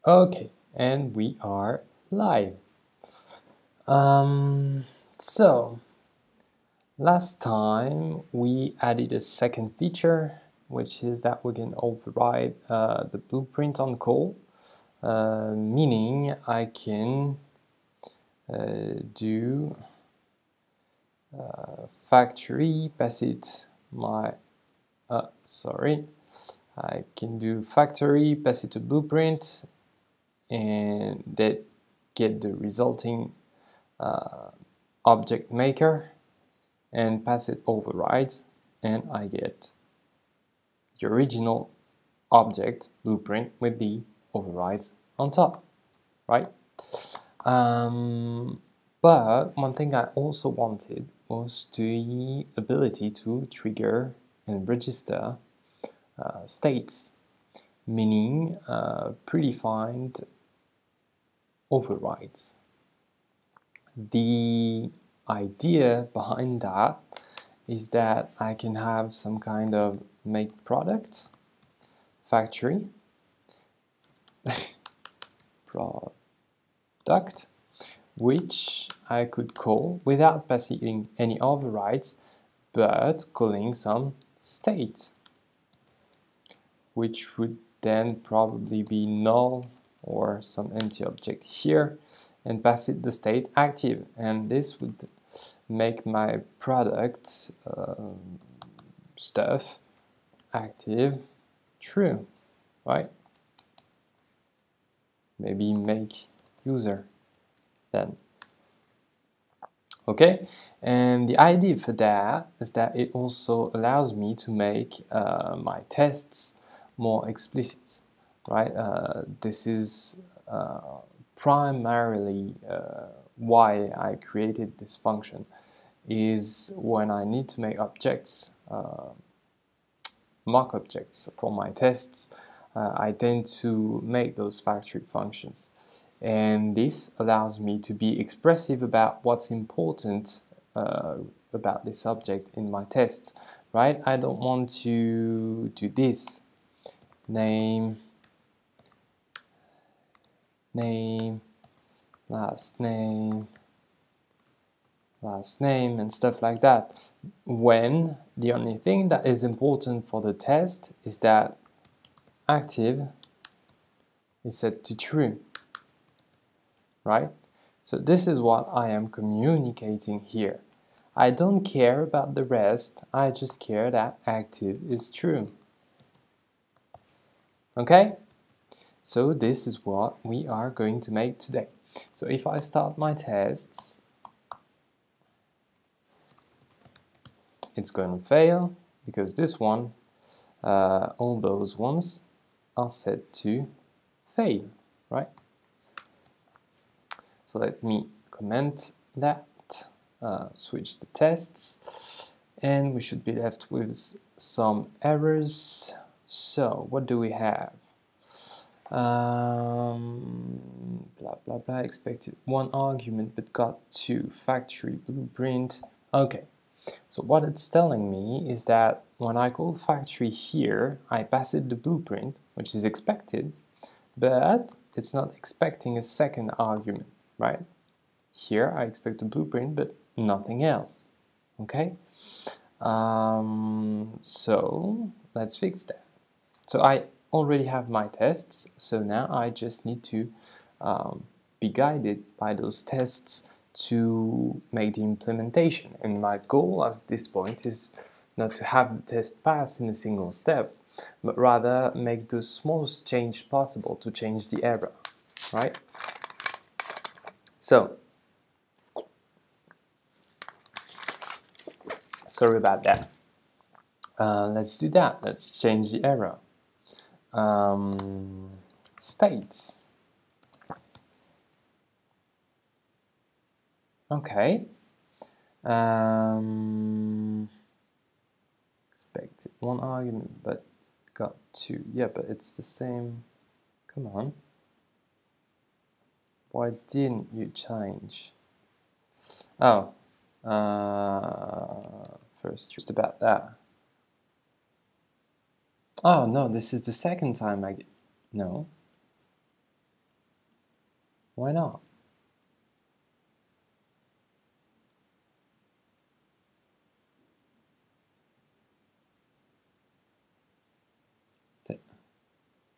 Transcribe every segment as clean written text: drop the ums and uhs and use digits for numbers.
Okay, and we are live. So last time we added a second feature, which is that we can override the blueprint on call, meaning I can do factory, pass it my, I can do factory, pass it to blueprint, and that get the resulting object maker and pass it overrides, and I get the original object blueprint with the overrides on top, right? But one thing I also wanted was the ability to trigger and register states, meaning predefined overrides. The idea behind that is that I can have some kind of make product factory product, which I could call without passing any overrides, but calling some state, which would then probably be null or some empty object here, and pass it the state active, and this would make my product stuff active true, right? Maybe make user then. Okay, and the idea for that is that it also allows me to make my tests more explicit, right? This is primarily why I created this function, is when I need to make objects, mock objects for my tests, I tend to make those factory functions. And this allows me to be expressive about what's important about this object in my tests, right? I don't want to do this, name, last name, and stuff like that, when the only thing that is important for the test is that active is set to true, right? So this is what I am communicating here. I don't care about the rest, I just care that active is true. Okay? So this is what we are going to make today. So if I start my tests, it's going to fail because this one, all those ones are set to fail, right? So let me comment that, switch the tests, and we should be left with some errors. So what do we have? Blah blah blah, expected one argument but got two, factory blueprint. Okay, so what it's telling me is that when I call factory here, I pass it the blueprint, which is expected, but it's not expecting a second argument, right? Here I expect a blueprint, but nothing else. Okay? So let's fix that. So I already have my tests, so now I just need to be guided by those tests to make the implementation. And my goal at this point is not to have the test pass in a single step, but rather make the smallest change possible to change the error, right? So, sorry about that. Let's do that. Let's change the error. States. Okay. Expected one argument, but got two. Yeah, but it's the same. Come on. Why didn't you change? Oh. First, just about that. Oh no, this is the second time I get. No. Why not?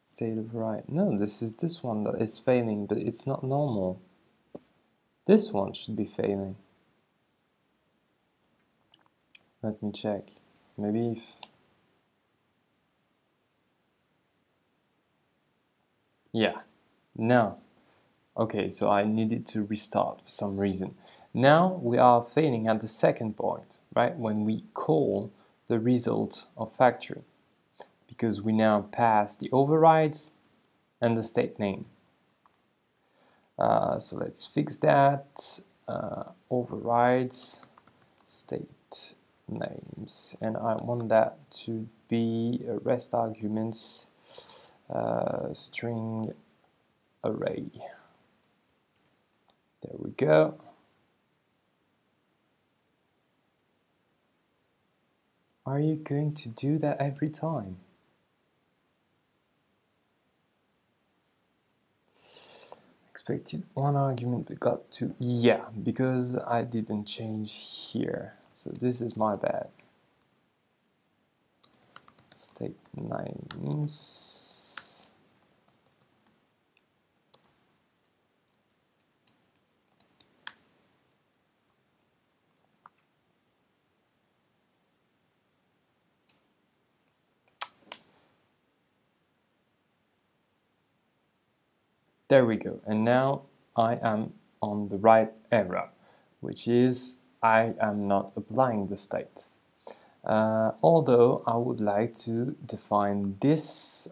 State of right. No, this is this one that is failing, but it's not normal. This one should be failing. Let me check. Maybe if... Yeah. Now. Okay, so I needed to restart for some reason. Now we are failing at the second point, right? When we call the result of factory. Because we now pass the overrides and the state name. So let's fix that. Overrides state names, and I want that to be a rest arguments string array. There we go. Are you going to do that every time? Expected one argument but got two. Yeah, because I didn't change here. So this is my bad. State names. There we go. And now I am on the right error, which is I am not applying the state. Although I would like to define this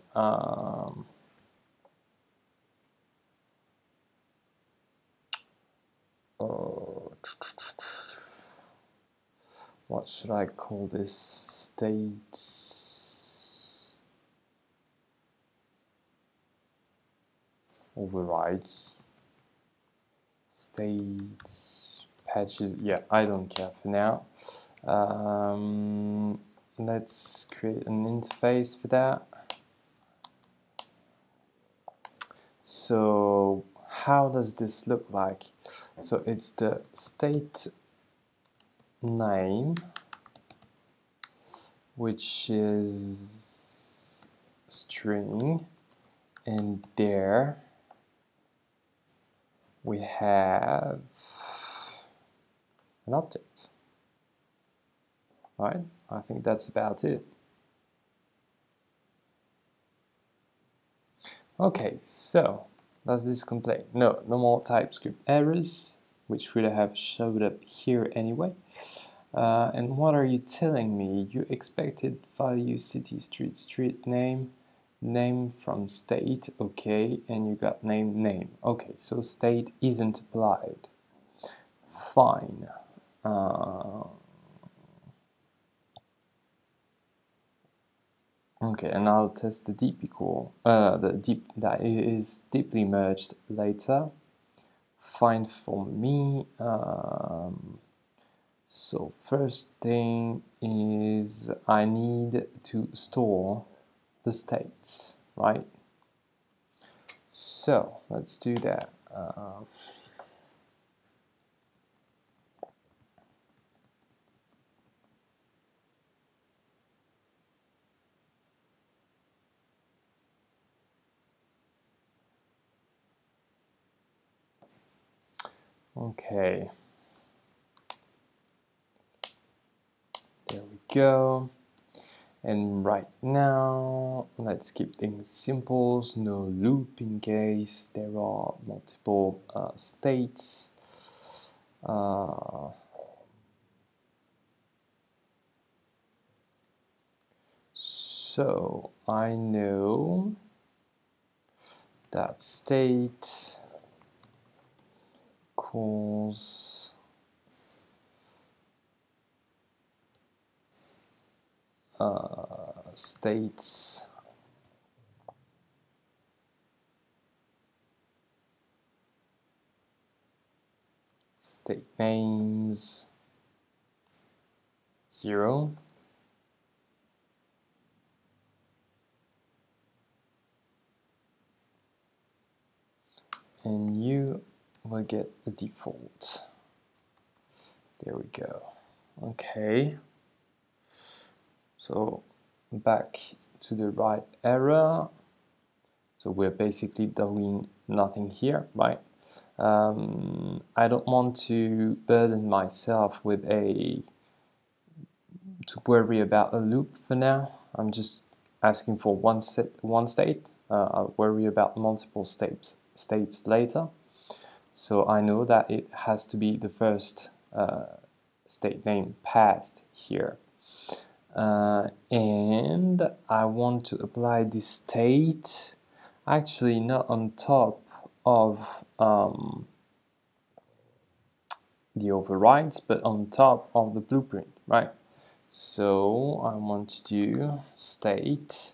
what should I call this? States overrides, states patches. Yeah, I don't care for now. Let's create an interface for that. So how does this look like? So it's the state name, which is string, and there we have an object. Right? I think that's about it. Okay, so does this complain? No, no more TypeScript errors, which would have showed up here anyway. And what are you telling me? You expected value city, street name, name from state, okay, and you got name. Okay, so state isn't applied. Fine. Okay, and I'll test the deep equal, that is deeply merged later. Fine for me. So first thing is I need to store the states, right? So let's do that. Okay. There we go. And right now, let's keep things simple, no loop in case there are multiple states. So I know that state equals states state names 0. and you will get a default. There we go. Okay, so back to the right error. So we're basically doing nothing here, right? I don't want to burden myself with to worry about a loop for now. I'm just asking for one state. I'll worry about multiple states later. So I know that it has to be the first state name passed here. And I want to apply this state actually not on top of the overrides, but on top of the blueprint, right? So I want to do state,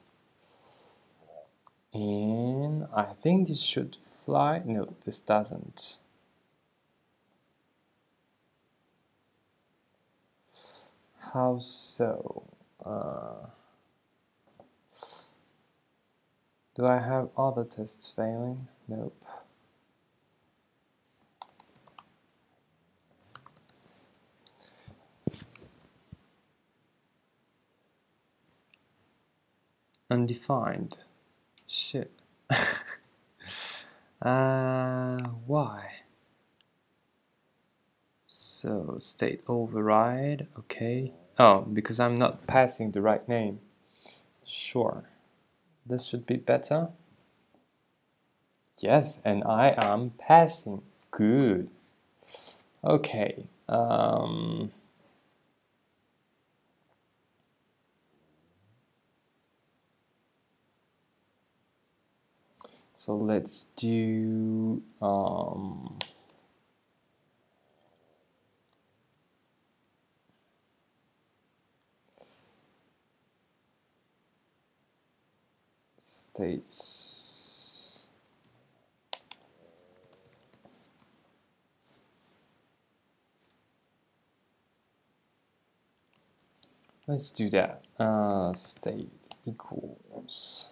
and I think this should fly. No, this doesn't. How so? Do I have other tests failing? Nope. Undefined. Shit. Why? So state override, okay. Oh, because I'm not passing the right name. Sure. This should be better. Yes, and I am passing. Good. Okay. So let's do states. Let's do that. State equals.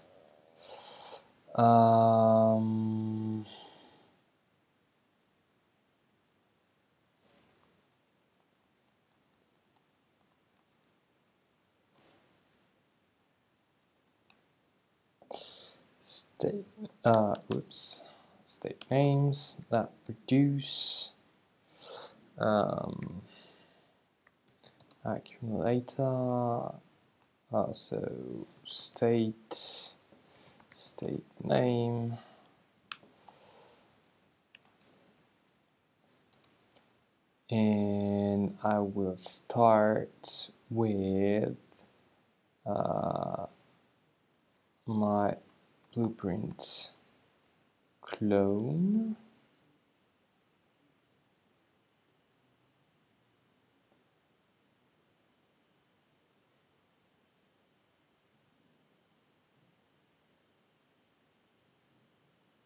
State. Oops. State names that reduce. Accumulator. So state name, and I will start with my blueprint clone.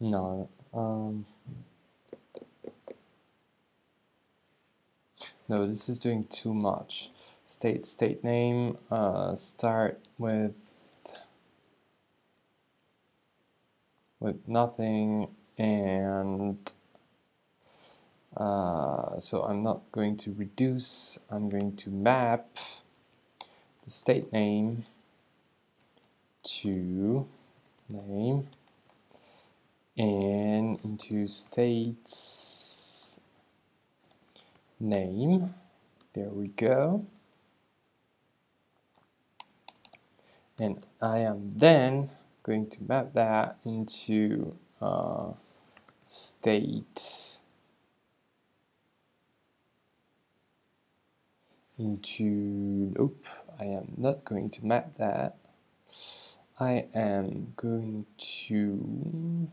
No, no, this is doing too much. State name, start with nothing, and so I'm not going to reduce, I'm going to map the state name to name and into states name. There we go. And I am then going to map that into state nope, I am not going to map that. I am going to,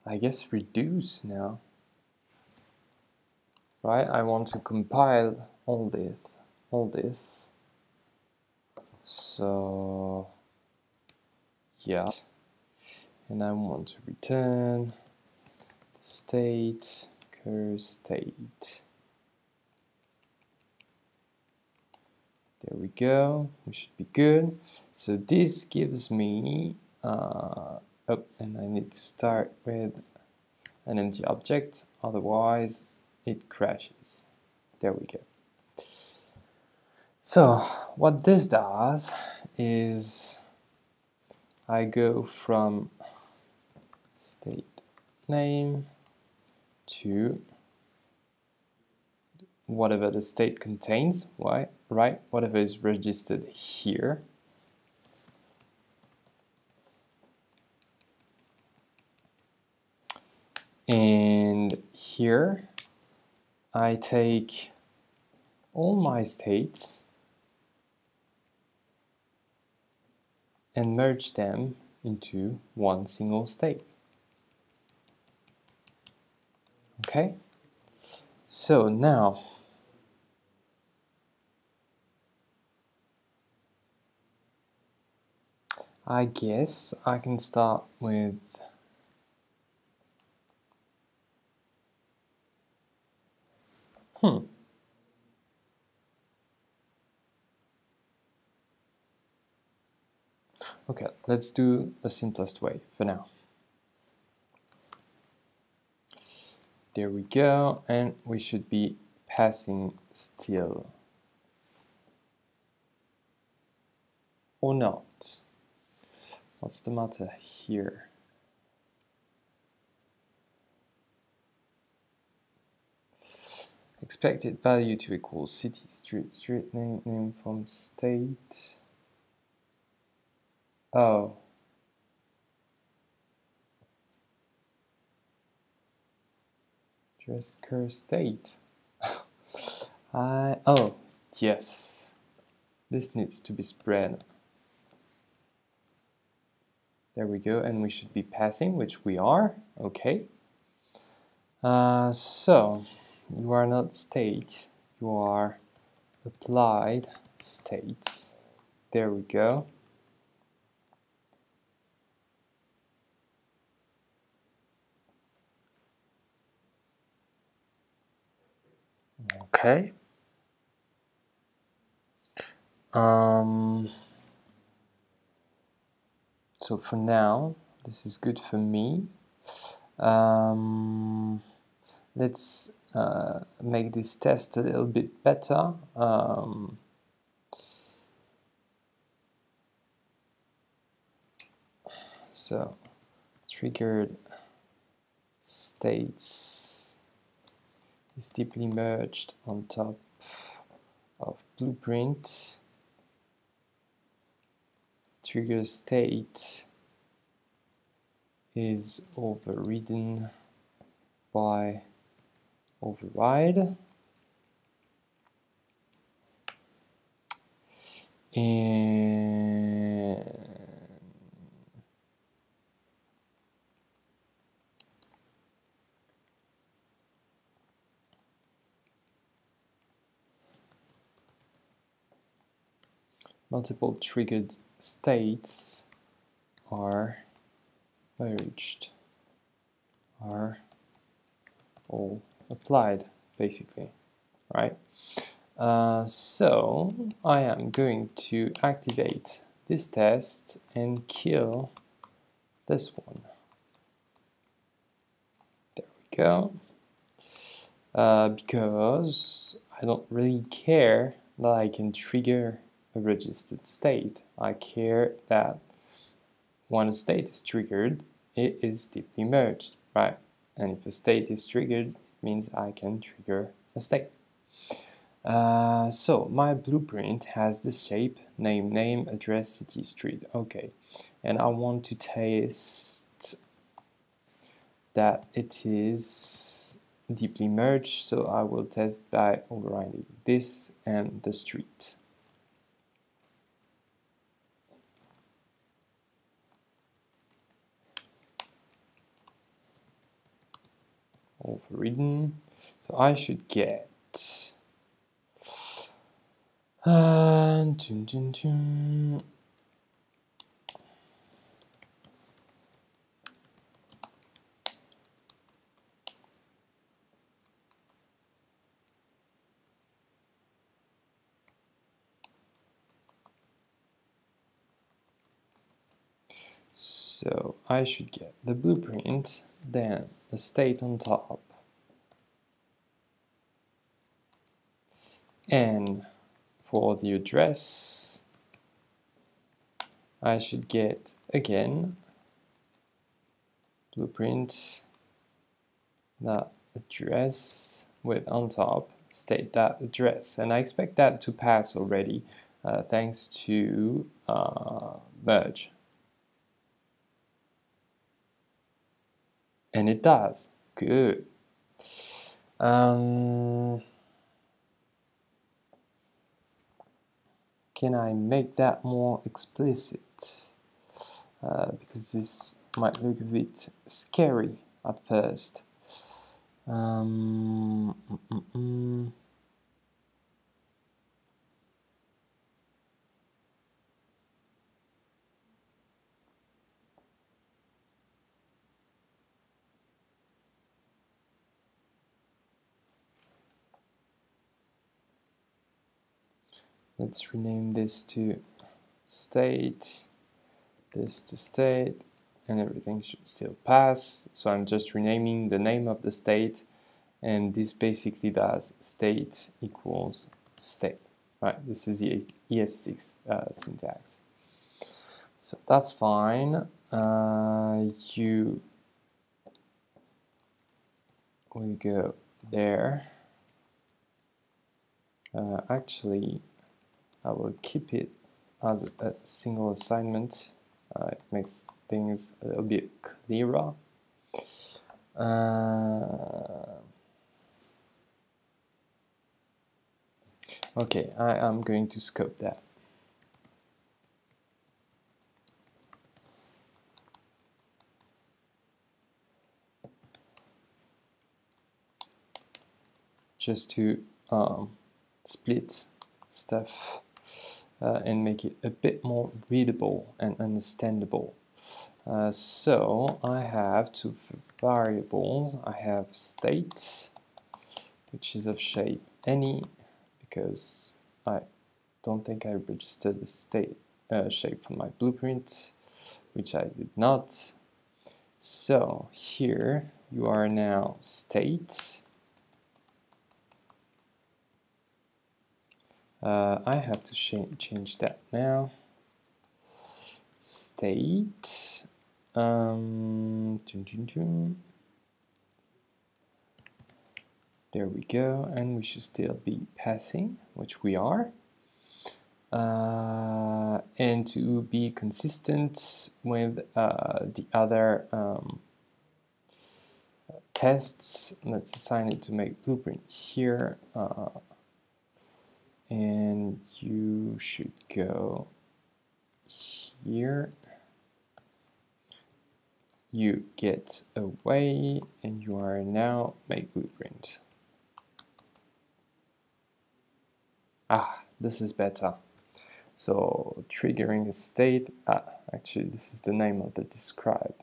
I guess, reduce now, right? I want to compile all this. So yeah, and I want to return the state cur state. There we go. We should be good. So this gives me Oh, and I need to start with an empty object, otherwise it crashes. There we go. So what this does is I go from state name to whatever the state contains, right? Whatever is registered here. And here I take all my states and merge them into one single state. Okay? So now I guess I can start with Okay, let's do the simplest way for now. There we go, and we should be passing still. Or not. What's the matter here? Expected value to equal city, street name, name from state. Oh. Address cur state. Oh, yes. This needs to be spread. There we go, and we should be passing, which we are. Okay. So you are not state, you are applied states. There we go. Okay. So for now, this is good for me. Let's make this test a little bit better. So triggered states is deeply merged on top of blueprint. Trigger state is overridden by override, and multiple triggered states are merged, are all applied, basically, right? So I am going to activate this test and kill this one. There we go. Because I don't really care that I can trigger a registered state. I care that when a state is triggered, it is deeply merged, right? And if a state is triggered, it means I can trigger a state. So my blueprint has this shape, name, address, city, street. Okay, and I want to test that it is deeply merged, so I will test by overriding this and the street. Overridden, so I should get So I should get the blueprint, then the state on top, and for the address, I should get again blueprint that address with on top state that address, and I expect that to pass already thanks to merge, and it does. Good. Can I make that more explicit? Because this might look a bit scary at first. Let's rename this to state, this to state, and everything should still pass. So I'm just renaming the name of the state, and this basically does state equals state. Right, this is the ES6 syntax. So that's fine. You will go there. Actually, I will keep it as a single assignment. It makes things a little bit clearer. Okay, I am going to scope that. Just to split stuff and make it a bit more readable and understandable. So I have two variables. I have state, which is of shape any, because I don't think I registered the state shape from my blueprint, which I did not. So here you are now state. I have to change that now. State. There we go, and we should still be passing, which we are. And to be consistent with the other tests, let's assign it to make blueprint here. And you should go here. You get away, and you are now make blueprint. Ah, this is better. So triggering a state, actually this is the name of the describe.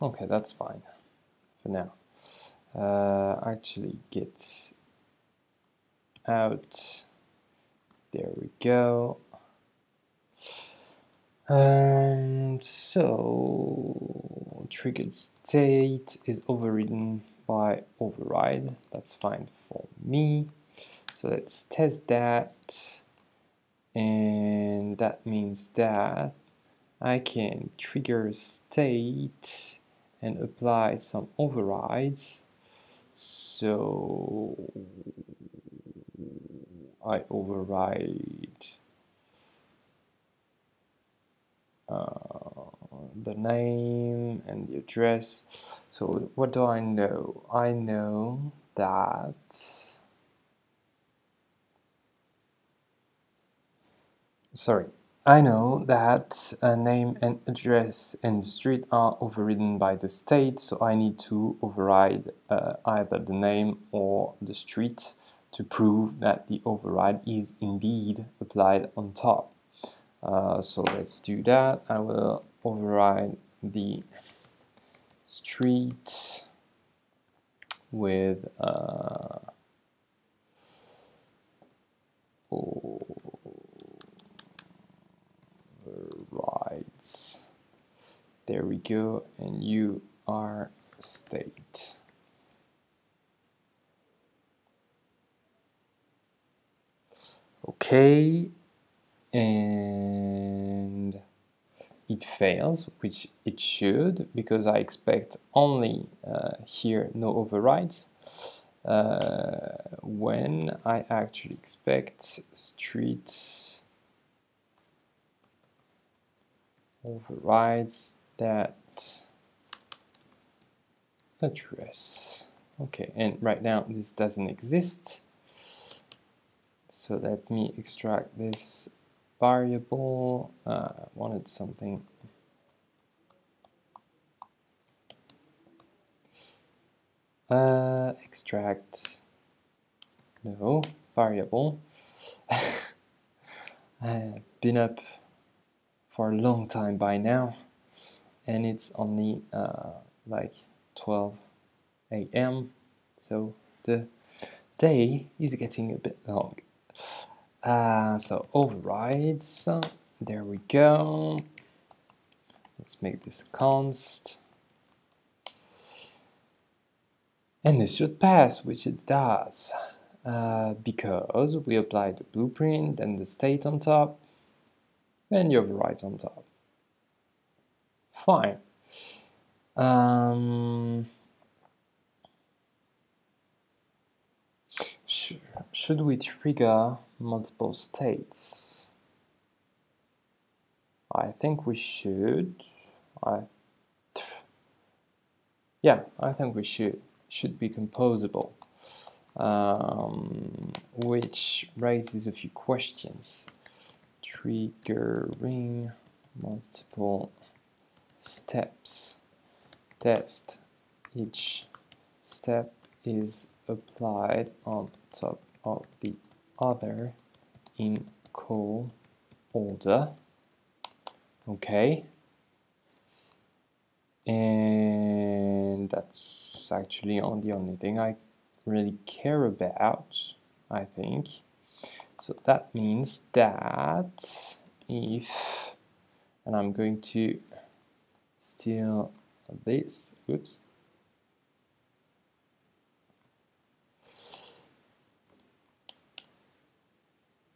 Okay, that's fine for now. Actually get out. There we go. So triggered state is overridden by override. That's fine for me. So let's test that. And that means that I can trigger state and apply some overrides. So I override the name and the address. So what do I know? I know that, I know that name and address and street are overridden by the state, so I need to override either the name or the street to prove that the override is indeed applied on top. So let's do that. I will override the street with overrides. There we go, and you are state. Okay, and it fails, which it should, because I expect only here no overrides, when I actually expect street overrides that address. Okay, and right now this doesn't exist, so let me extract this variable. I wanted something extract no variable. I've been up for a long time by now, and it's only like 12 a.m. so the day is getting a bit long. So overrides, there we go. Let's make this const. And this should pass, which it does, because we applied the blueprint and the state on top, and the overrides on top. Fine. Should we trigger multiple states? I think we should. Yeah, I think we should. Should be composable, which raises a few questions. Triggering multiple steps. Test. Each step is applied on top of the other in call order. Okay. And that's actually the only thing I really care about, I think. So that means that if, and I'm going to steal this, oops,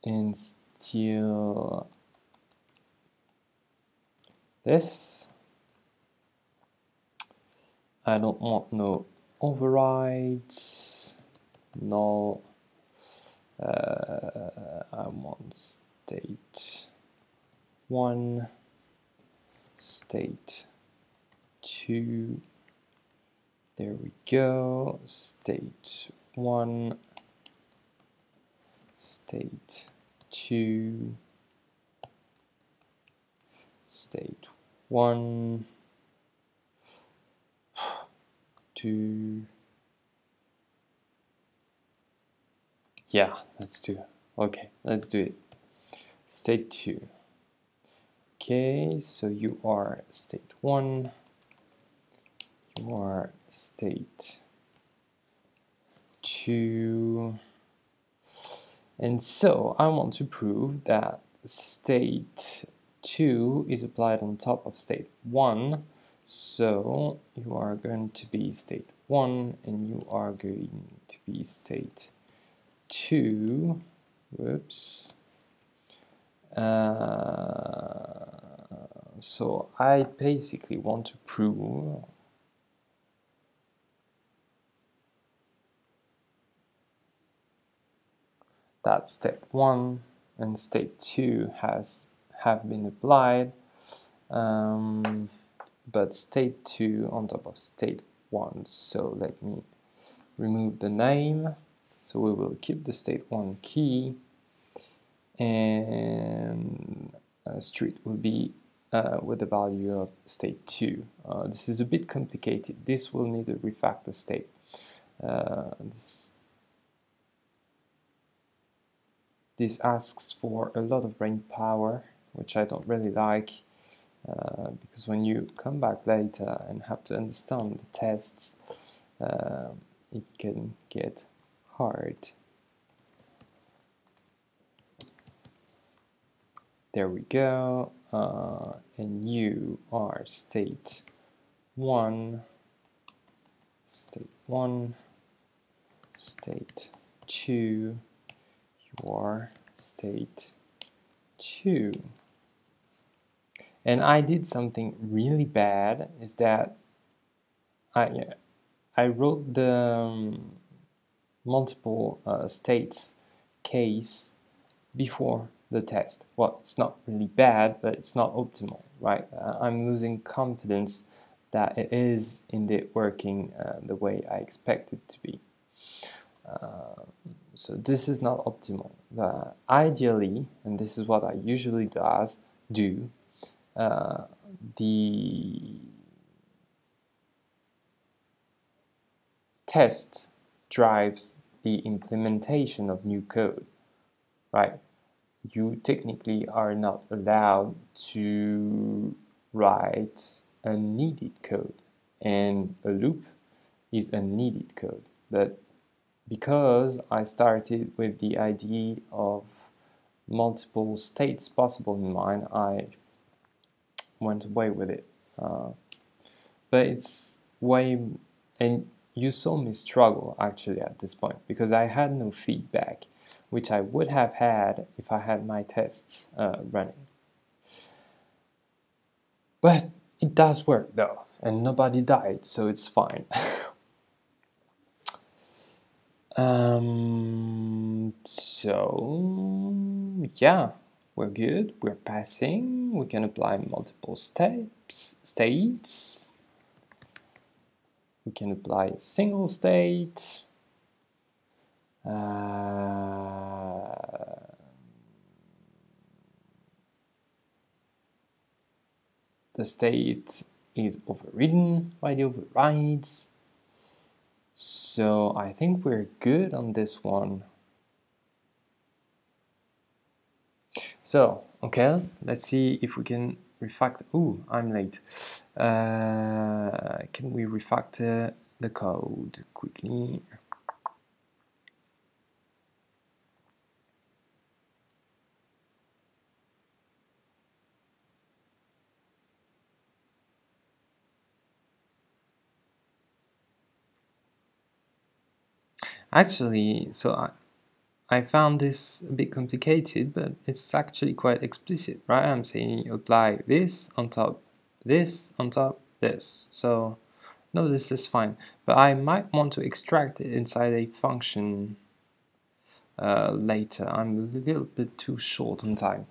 and steal this. I don't want no overrides, null. I want state 1, state 2. There we go. State 1, state 2, state 1, 2. Yeah, let's do it. Okay, let's do it. State 2. Okay, so you are state 1. You are state 2. And so I want to prove that state 2 is applied on top of state 1. So you are going to be state 1 and you are going to be state 2. Whoops. So I basically want to prove that state 1 and state 2 have been applied, but state 2 on top of state 1. So let me remove the name. So we will keep the state 1 key, and street will be with the value of state 2. This is a bit complicated. This will need a refactor state. This asks for a lot of brain power, which I don't really like. because when you come back later and have to understand the tests, it can get hard. There we go, and you are state 1, state 1, state 2, you are state 2. And I did something really bad, is that I wrote the multiple states case before the test. Well, it's not really bad, but it's not optimal, right? I'm losing confidence that it is indeed working the way I expect it to be. So this is not optimal. Ideally, and this is what I usually do, the test drives the implementation of new code, right? You technically are not allowed to write unneeded code, and a loop is unneeded code. But because I started with the idea of multiple states possible in mind, I went away with it. But it's way, and you saw me struggle actually at this point, because I had no feedback, which I would have had if I had my tests running. But it does work though, and nobody died, so it's fine. So yeah, we're good, we're passing, we can apply multiple states, we can apply a single state, the state is overridden by the overrides. So I think we're good on this one. So, okay, let's see if we can refactor. Ooh, I'm late. Can we refactor the code quickly? Actually, so I found this a bit complicated, but it's actually quite explicit, right? I'm saying apply this on top, this on top, this. So, no, this is fine. But I might want to extract it inside a function later. I'm a little bit too short on time.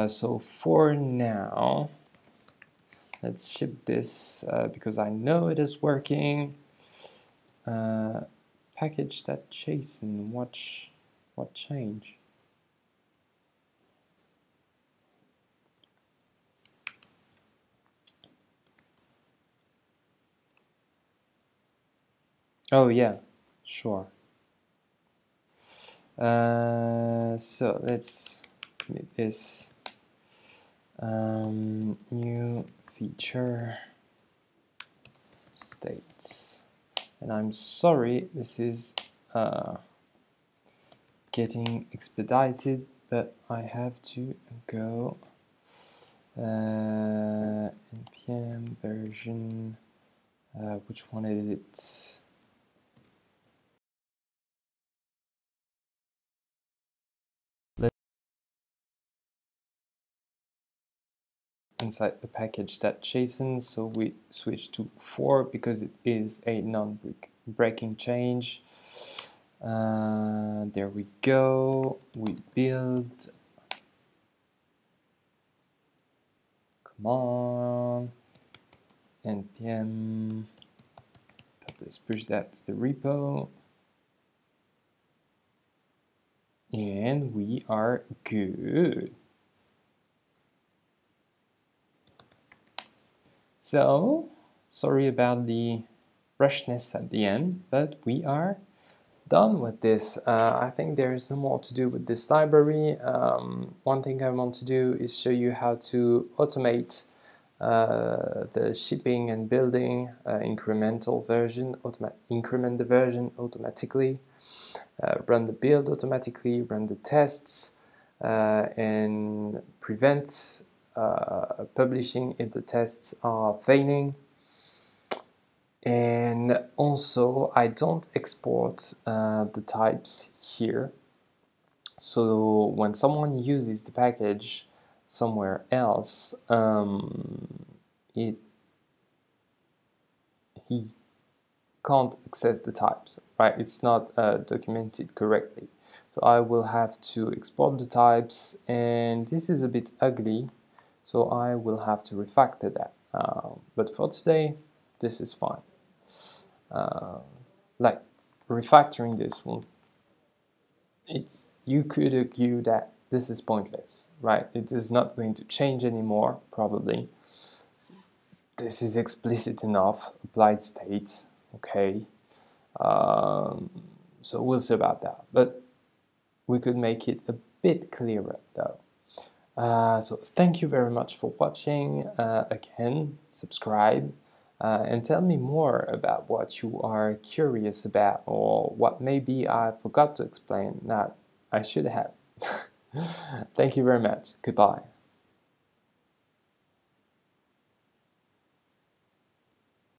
So for now, let's ship this because I know it is working. Package that JSON, watch what change. Oh yeah, sure. So let's make this new feature states. And I'm sorry, this is getting expedited, but I have to go NPM version, which one is it? Inside the package that JSON, so we switch to 4 because it is a non-breaking change. There we go. We build. Come on. NPM. Let's push that to the repo. And we are good. So, sorry about the rushness at the end, but we are done with this. I think there is no more to do with this library. One thing I want to do is show you how to automate the shipping and building incremental version, increment the version automatically, run the build automatically, run the tests, and prevent publishing if the tests are failing. And also, I don't export the types here. So when someone uses the package somewhere else, he can't access the types, right? It's not documented correctly. So I will have to export the types, and this is a bit ugly, so I will have to refactor that. But for today, this is fine. Like refactoring this one, you could argue that this is pointless, right? It is not going to change anymore, probably. This is explicit enough, applied states, okay. So we'll see about that, but we could make it a bit clearer though. So thank you very much for watching. Again, subscribe and tell me more about what you are curious about, or what maybe I forgot to explain that I should have. Thank you very much. Goodbye.